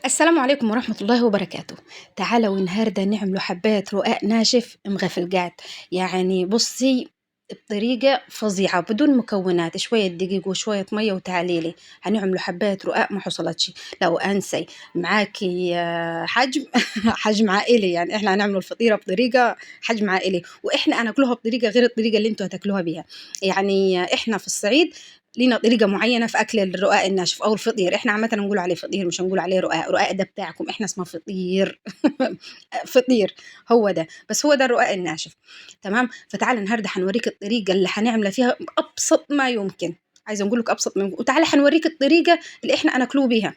السلام عليكم ورحمة الله وبركاته. تعالوا النهاردة نعملوا حبات رقاق ناشف مغفلقات. يعني بصي، بطريقة فظيعة بدون مكونات، شوية دقيق وشوية مية وتعليلي. هنعملوا حبات رقاق ما حصلتش. لو أنسي معاكي حجم حجم عائلي، يعني احنا هنعملوا الفطيرة بطريقة حجم عائلي، واحنا هناكلوها بطريقة غير الطريقة اللي انتوا هتاكلوها بيها. يعني احنا في الصعيد لينا طريقة معينة في أكل الرقاق الناشف أو الفطير. إحنا عامةً نقول عليه فطير، مش هنقول عليه رقاق. رقاق ده بتاعكم، إحنا اسمه فطير. فطير هو ده، بس هو ده الرقاق الناشف. تمام. فتعالى النهارده هنوريك الطريقة اللي هنعملها فيها بأبسط ما يمكن. عايزة نقول لك أبسط ما يمكن، وتعالى هنوريك الطريقة اللي إحنا هناكلوه بيها.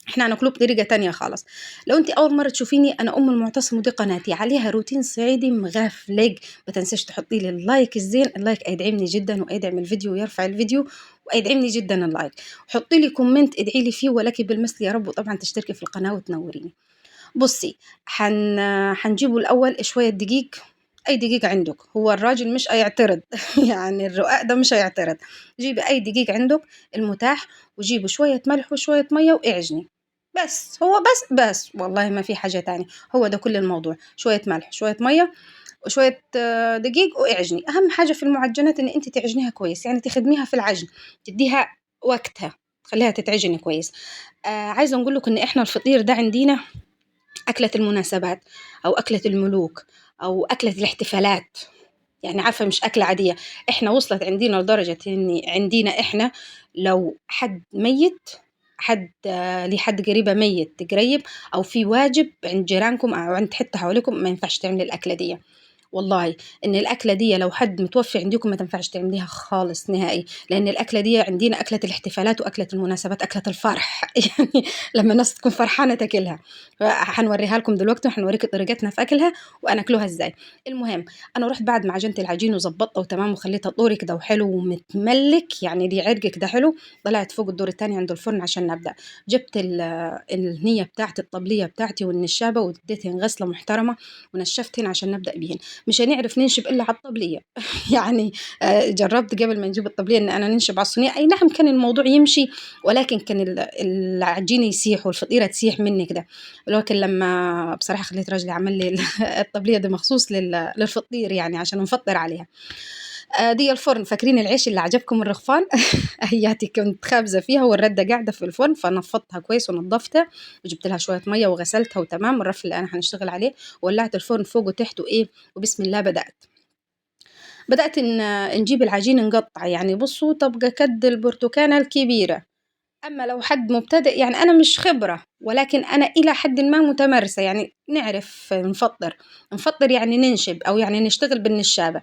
إحنا هناكلوه بطريقة تانية خالص. لو أنتِ أول مرة تشوفيني، أنا أم المعتصم ودي قناتي عليها روتين صعيدي مغفلق. ما تنسيش تحطي لي اللايك الزين، اللايك هيدعمني جدًا وهيدعم الفيديو ويرفع الفيديو وهيدعمني جدًا اللايك. حطي لي كومنت ادعي لي فيه ولك بالمثل يا رب، وطبعًا تشتركي في القناة وتنوريني. بُصّي، حنجيبوا الأول شوية دقيق، أي دقيق عندك، هو الراجل مش هيعترض. يعني الرقاق ده مش هيعترض. جيبي أي دقيق عندك المتاح، وجيبي شوية ملح وشوية مَيّة واعجني. بس، هو بس والله ما في حاجة تانية، هو ده كل الموضوع. شوية ملح، شوية مَيّة، وشوية دقيق واعجني. أهم حاجة في المعجنات إن أنتِ تعجنيها كويس، يعني تخدميها في العجن، تدّيها وقتها، تخلّيها تتعجن كويس. عايزة نقول لكم إن إحنا الفطير ده عندينا أكلة المناسبات، أو أكلة الملوك، أو أكلة الاحتفالات. يعني عارفة مش أكلة عادية. إحنا وصلت عندنا لدرجة إن عندنا إحنا لو حد ميت، حد ليه حد قريبة ميت قريب، أو في واجب عند جيرانكم أو عند حتة حواليكم، ما ينفعش تعملي الأكلة دي. والله إن الأكلة دي لو حد متوفي عندكم ما تنفعش تعمليها خالص نهائي، لأن الأكلة دي عندنا أكلة الاحتفالات وأكلة المناسبات، أكلة الفرح. يعني لما الناس تكون فرحانة تاكلها. هنوريها لكم دلوقتي، وهنوريك طريقتنا في أكلها وأناكلوها إزاي. المهم، أنا رحت بعد ما عجنت العجين وظبطته وتمام وخليتها طوري كده وحلو ومتملك، يعني دي عرق كده حلو. طلعت فوق الدور التاني عند الفرن عشان نبدأ. جبت النية بتاعتي، الطبلية بتاعتي والنشابة، واديتهن غسلة محترمة ونشفتهن عشان نبدأ بيهن. مش هنعرف ننشب إلا على الطبلية. يعني جربت قبل ما نجيب الطبلية إن أنا ننشب على الصينية، أي نعم كان الموضوع يمشي، ولكن كان العجين يسيح والفطيرة تسيح مني كده. ولكن لما بصراحة خليت راجلي عمل لي الطبلية دي مخصوص للفطير، يعني عشان نفطر عليها. دي الفرن، فاكرين العيش اللي عجبكم الرغفان؟ هياتي كنت خابزة فيها والردة قاعدة في الفرن، فنفضتها كويس ونضفتها، وجبت لها شوية مية وغسلتها وتمام. الرف اللي أنا هنشتغل عليه، ولعت الفرن فوق وتحت وإيه، وبسم الله بدأت إن نجيب العجين نقطع. يعني بصوا، تبقى كد البرتقانة الكبيرة. أما لو حد مبتدئ، يعني أنا مش خبرة، ولكن أنا إلى حد ما متمرسة، يعني نعرف نفطر يعني ننشب، أو يعني نشتغل بالنشابة.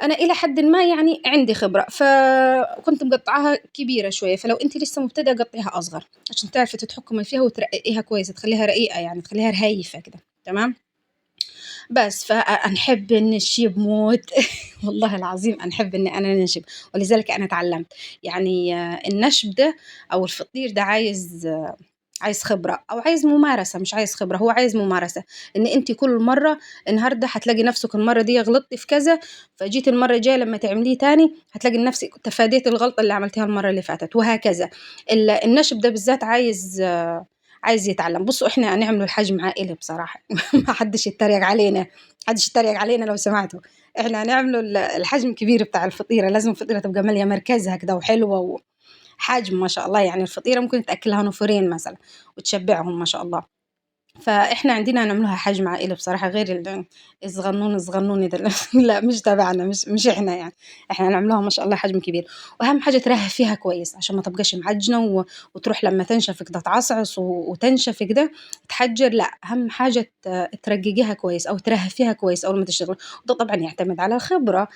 أنا إلى حد ما يعني عندي خبرة، فكنت مقطعاها كبيرة شوية. فلو أنت لسه مبتدئة قطعيها أصغر عشان تعرفي تتحكمي فيها وترققيها كويس، تخليها رقيقة، يعني تخليها رهيفة كده. تمام. بس فنحب نشيب موت. والله العظيم نحب إن أنا ننشب، ولذلك أنا اتعلمت. يعني النشب ده أو الفطير ده عايز خبرة أو عايز ممارسة، مش عايز خبرة، هو عايز ممارسة. إن أنت كل مرة النهاردة هتلاقي نفسك المرة دي غلطتي في كذا، فجيت المرة الجاية لما تعمليه تاني هتلاقي نفسك تفاديت الغلطة اللي عملتيها المرة اللي فاتت، وهكذا. النشب ده بالذات عايز يتعلم. بصوا، احنا هنعمله الحجم عائلي بصراحة. ما حدش يتريق علينا، ما حدش يتريق علينا لو سمعتوا. احنا هنعمله الحجم الكبير بتاع الفطيرة. لازم الفطيرة تبقى مالية مركزها كده وحلوة، وحجم ما شاء الله. يعني الفطيرة ممكن تأكلها نفرين مثلا وتشبعهم ما شاء الله. فإحنا عندنا نعملوها حجم عائلي بصراحة، غير الصغنون ده. لا مش تبعنا، مش إحنا يعني. إحنا نعملوها ما شاء الله حجم كبير. وأهم حاجة ترهف فيها كويس عشان ما تبقاش معجنة وتروح لما تنشف كده تعصعص وتنشف كده تحجر. لا، أهم حاجة ترققيها كويس أو ترهفيها كويس أول ما تشتغل. وده طبعا يعتمد على الخبرة.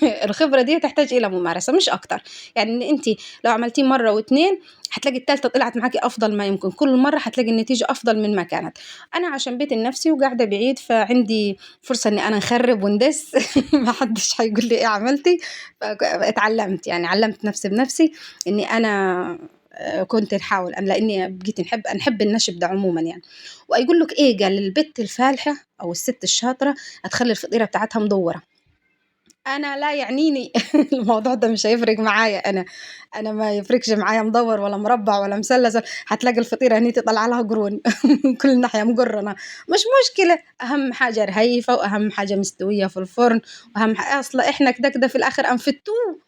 الخبرة دي تحتاج إلى ممارسة مش أكتر. يعني إن أنت لو عملتيه مرة واتنين، هتلاقي التالتة طلعت معاكي أفضل ما يمكن. كل مرة هتلاقي النتيجة أفضل من ما كانت. أنا عشان بيت لنفسي وقاعدة بعيد، فعندي فرصة إني أنا نخرب وندس. ما حدش هيقول لي إيه عملتي. اتعلمت، يعني علمت نفسي بنفسي إني أنا كنت نحاول أنا، لأني بقيت نحب النشب ده عموما يعني. ويقول لك إيه، قال البت الفالحة أو الست الشاطرة هتخلي الفطيرة بتاعتها مدورة. أنا لا يعنيني الموضوع ده مش هيفرق معايا أنا. أنا ما يفرقش معايا مدور ولا مربع ولا مثلث، هتلاقي الفطيرة هني طالعة لها قرون من كل ناحية مقرنة، مش مشكلة، أهم حاجة رهيفة وأهم حاجة مستوية في الفرن، وأهم حاجة أصلا إحنا كده كده في الآخر أنفتوه،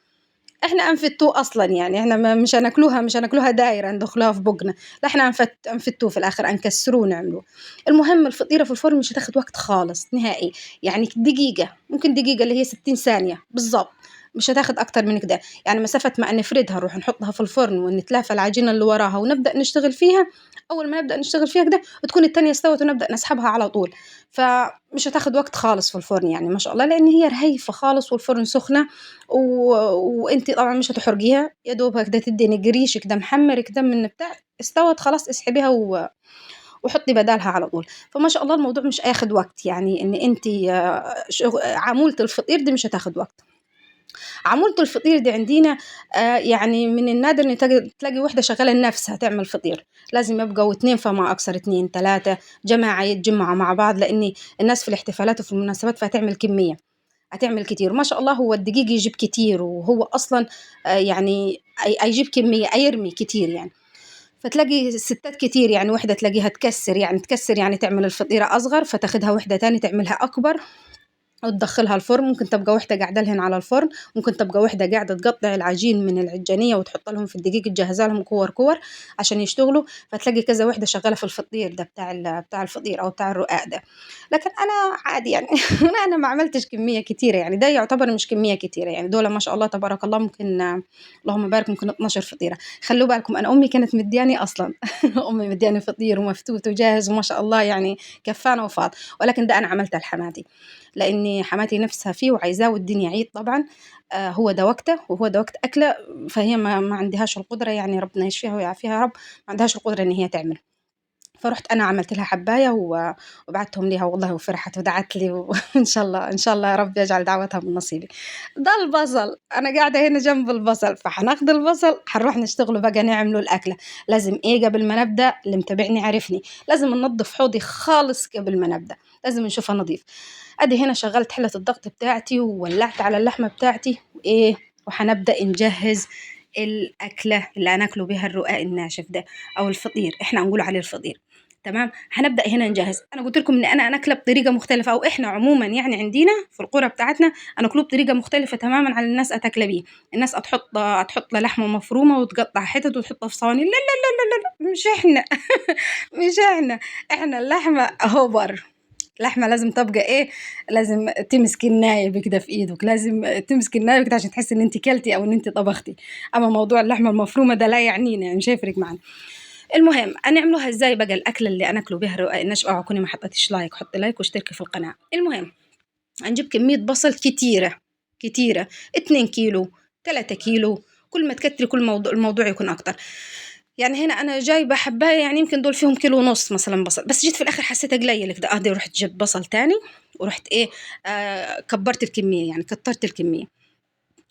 إحنا أنفتوه أصلا، يعني إحنا مش هناكلوها، مش هناكلوها دايرة ندخلوها في بقنا، لا إحنا أنفتوه في الآخر، أنكسروه نعملوه. المهم الفطيرة في الفرن مش هتاخد وقت خالص نهائي، يعني دقيقة، ممكن دقيقة اللي هي 60 ثانية بالضبط، مش هتاخد أكتر من كده. يعني مسافة ما نفردها نروح نحطها في الفرن ونتلافى العجينة اللي وراها ونبدأ نشتغل فيها، أول ما نبدأ نشتغل فيها كده تكون التانية استوت ونبدأ نسحبها على طول. فمش هتاخد وقت خالص في الفرن يعني ما شاء الله، لأن هي رهيفة خالص والفرن سخنة، وانت طبعا مش هتحرجيها، يا دوبك كده تديني قريش كده محمر كده من بتاع استوت خلاص، اسحبيها وحطي بدالها على طول. فما شاء الله الموضوع مش هياخد وقت، يعني ان انت عمولة الفطير دي مش هتاخد وقت. عمولة الفطير دي عندنا يعني من النادر ان تلاقي وحدة شغالة نفسها تعمل فطير، لازم يبقوا اتنين فما اكثر، اتنين تلاتة جماعة يتجمعوا مع بعض، لان الناس في الاحتفالات وفي المناسبات فهتعمل كمية، هتعمل كتير ما شاء الله. هو الدقيق يجيب كتير، وهو اصلا يعني يجيب كمية يرمي كتير يعني. فتلاقي الستات كتير، يعني وحدة تلاقيها تكسر، يعني تكسر يعني تعمل الفطيرة أصغر فتاخدها وحدة تاني تعملها أكبر وتدخلها الفرن. ممكن تبقى وحدة قاعدة لهن على الفرن، ممكن تبقى وحدة قاعدة تقطع العجين من العجانية وتحط لهم في الدقيق، تجهز لهم كور كور عشان يشتغلوا. فتلاقي كذا وحدة شغالة في الفطير ده بتاع الفطير أو بتاع الرقاق ده. لكن أنا عادي يعني أنا ما عملتش كمية كتيرة، يعني ده يعتبر مش كمية كتيرة، يعني دول ما شاء الله تبارك الله ممكن اللهم بارك ممكن 12 فطيرة. خلوا بالكم أنا أمي كانت مدياني أصلا أمي مدياني فطير ومفتوت وجاهز وما شاء الله يعني كفانا وفاض، ولكن ده أنا عملته لحماتي، لأني حماتي نفسها فيه وعايزاه والدنيا عيد طبعا. هو ده وقته وهو ده وقت أكله، فهي ما عندهاش القدرة، يعني ربنا يشفيها ويعافيها يا رب، ما عندهاش القدرة إن هي تعمل. فرحت أنا عملت لها حباية وبعتهم ليها والله، وفرحت ودعت لي وإن شاء الله إن شاء الله يا رب يجعل دعوتها من نصيبي. ده البصل، أنا قاعدة هنا جنب البصل، فحناخد البصل حنروح نشتغلوا بقى نعملوا الأكلة. لازم إيه قبل ما نبدأ، اللي متابعني عرفني، لازم ننظف حوضي خالص قبل ما نبدأ، لازم نشوفها نظيف. أدي هنا شغلت حلة الضغط بتاعتي وولعت على اللحمة بتاعتي وإيه، وحنبدأ نجهز الأكلة اللي هناكله بها الرقاق الناشف ده أو الفطير، إحنا هنقول عليه الفطير. تمام، هنبدأ هنا نجهز. أنا قلت لكم إن أنا أكله بطريقة مختلفة، أو إحنا عموما يعني عندنا في القرى بتاعتنا هناكله بطريقة مختلفة تماما عن الناس أتاكله بيه. الناس هتحط لحمة مفرومة وتقطع حتت وتحطها في صواني، لا لا لا لا لا، مش إحنا مش إحنا اللحمة هوبر، لحمة لازم تبقى إيه، لازم تمسكي النايب كده في إيدك، لازم تمسكي النايب كده عشان تحسي إن أنت كلتي أو إن أنت طبختي. أما موضوع اللحمة المفرومة ده لا يعنينا، يعني مش هيفرق معنا. المهم هنعملوها ازاي بقى الأكلة اللي أنا أكله بها رقاق الناشف. اوعى كوني ما حطيتيش لايك، حطي لايك واشتركي في القناة. المهم هنجيب كمية بصل كتيرة كتيرة، 2 كيلو 3 كيلو، كل ما تكتري كل الموضوع يكون أكتر. يعني هنا أنا جايبة حباية، يعني يمكن دول فيهم كيلو ونص مثلا بصل، بس جيت في الآخر حسيت قليل كده، دي رحت جبت بصل تاني ورحت إيه، كبرت الكمية يعني كترت الكمية.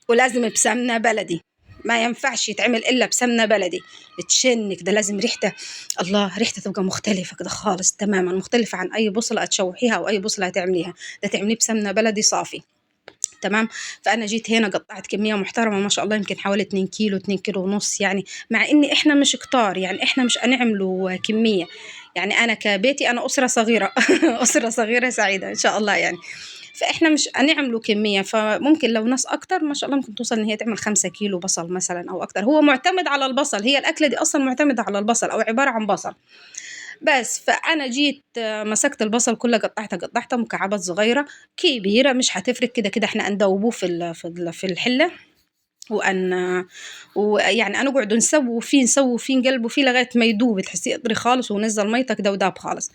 ولازم بسمنة بلدي، ما ينفعش يتعمل إلا بسمنة بلدي تشن كده، لازم ريحته، الله ريحته تبقى مختلفة كده خالص تماما، مختلفة عن أي بصلة هتشوحيها أو أي بصلة هتعمليها، ده تعمليه بسمنة بلدي صافي. تمام. فأنا جيت هنا قطعت كمية محترمة ما شاء الله، يمكن حوالي 2 كيلو 2 كيلو ونص يعني، مع إني إحنا مش كتار، يعني إحنا مش هنعملوا كمية، يعني أنا كبيتي أنا أسرة صغيرة أسرة صغيرة سعيدة إن شاء الله يعني. فإحنا مش هنعملوا كمية، فممكن لو ناس أكتر ما شاء الله ممكن توصل إن هي تعمل 5 كيلو بصل مثلا أو أكتر، هو معتمد على البصل، هي الأكلة دي أصلا معتمدة على البصل أو عبارة عن بصل بس. فأنا جيت مسكت البصل كله قطعته مكعبات صغيرة كبيرة مش هتفرق، كده كده إحنا ندوبوه في الحلة، وأن ويعني أنا قعدوا نسووا فيه نقلبوا فيه لغاية ما يدوب تحسيه قطري خالص ونزل ميته كده وداب خالص.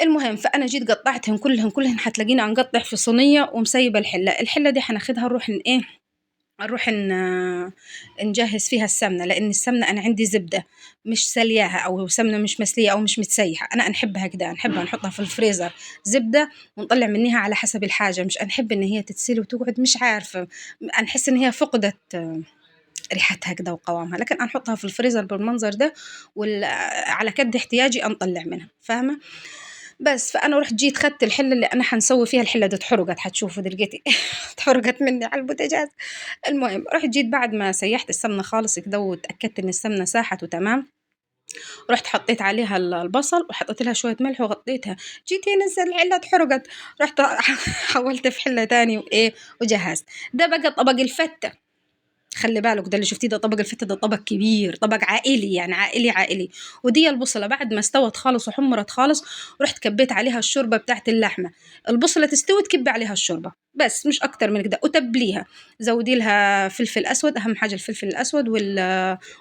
المهم فأنا جيت قطعتهم كلهن هتلاقيني أنقطع في صينية ومسيبة الحلة دي هناخدها نروح إيه، نروح نجهز فيها السمنة، لأن السمنة أنا عندي زبدة مش سلياها أو سمنة مش مسلية أو مش متسيحة، أنا أنحبها كده، أنحبها نحطها في الفريزر زبدة ونطلع منها على حسب الحاجة، مش أنحب إن هي تتسلي وتقعد مش عارفة، أنحس إن هي فقدت ريحتها كده وقوامها، لكن أنحطها في الفريزر بالمنظر ده، على قد احتياجي أنطلع منها، فاهمة. بس فأنا رحت جيت خدت الحلة اللي أنا حنسوي فيها، الحلة دي اتحرقت حتشوفوا دلقيتي اتحرقت مني على البوتاجاز. المهم رحت جيت بعد ما سيحت السمنة خالص كده وتأكدت إن السمنة ساحت وتمام، رحت حطيت عليها البصل وحطيت لها شوية ملح وغطيتها. جيت هنا الحلة اتحرقت، رحت حولت في حلة تاني وإيه وجهزت. ده بقى طبق الفتة. خلي بالك ده اللي شفتيه ده طبق الفتة، ده طبق كبير، طبق عائلي يعني عائلي عائلي. ودي البصلة بعد ما استوت خالص وحمرت خالص، رحت كبيت عليها الشوربة بتاعت اللحمة. البصلة تستوي تكبي عليها الشوربة بس مش أكتر من كده، وتبليها. زودي لها فلفل أسود، أهم حاجة الفلفل الأسود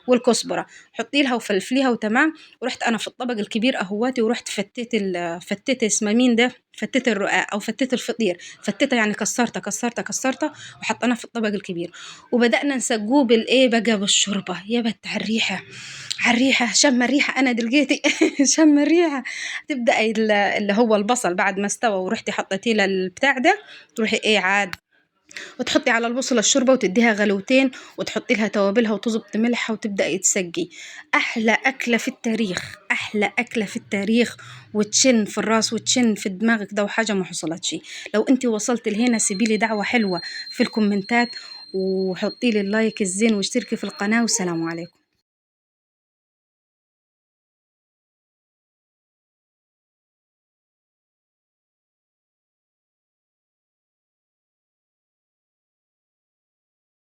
والكزبرة، حطي لها وفلفليها وتمام. ورحت أنا في الطبق الكبير أهواتي، ورحت فتيت اسمه مين ده، فتيت الرقاق أو فتيت الفطير، فتيتها يعني كسرتها وحطيناها في الطبق الكبير. وبدأنا نسقوه بالإيه بقى بالشوربة. يا بت على الريحة، على الريحة، شم الريحة أنا دلقيتي شم الريحة. تبدأ اللي هو البصل بعد ما استوى ورحتي حطيتيه للبتاع ده، تروحي إيه عاد وتحطي على البصلة الشوربة وتديها غلوتين، وتحطي لها توابلها وتظبطي ملحها وتبدأي تسقي. أحلى أكلة في التاريخ، أحلى أكلة في التاريخ، وتشن في الراس وتشن في دماغك ده، وحاجة ما حصلتش. لو أنت وصلت لهنا سيبيلي دعوة حلوة في الكومنتات، وحطي لي اللايك الزين واشتركي في القناة، والسلام عليكم.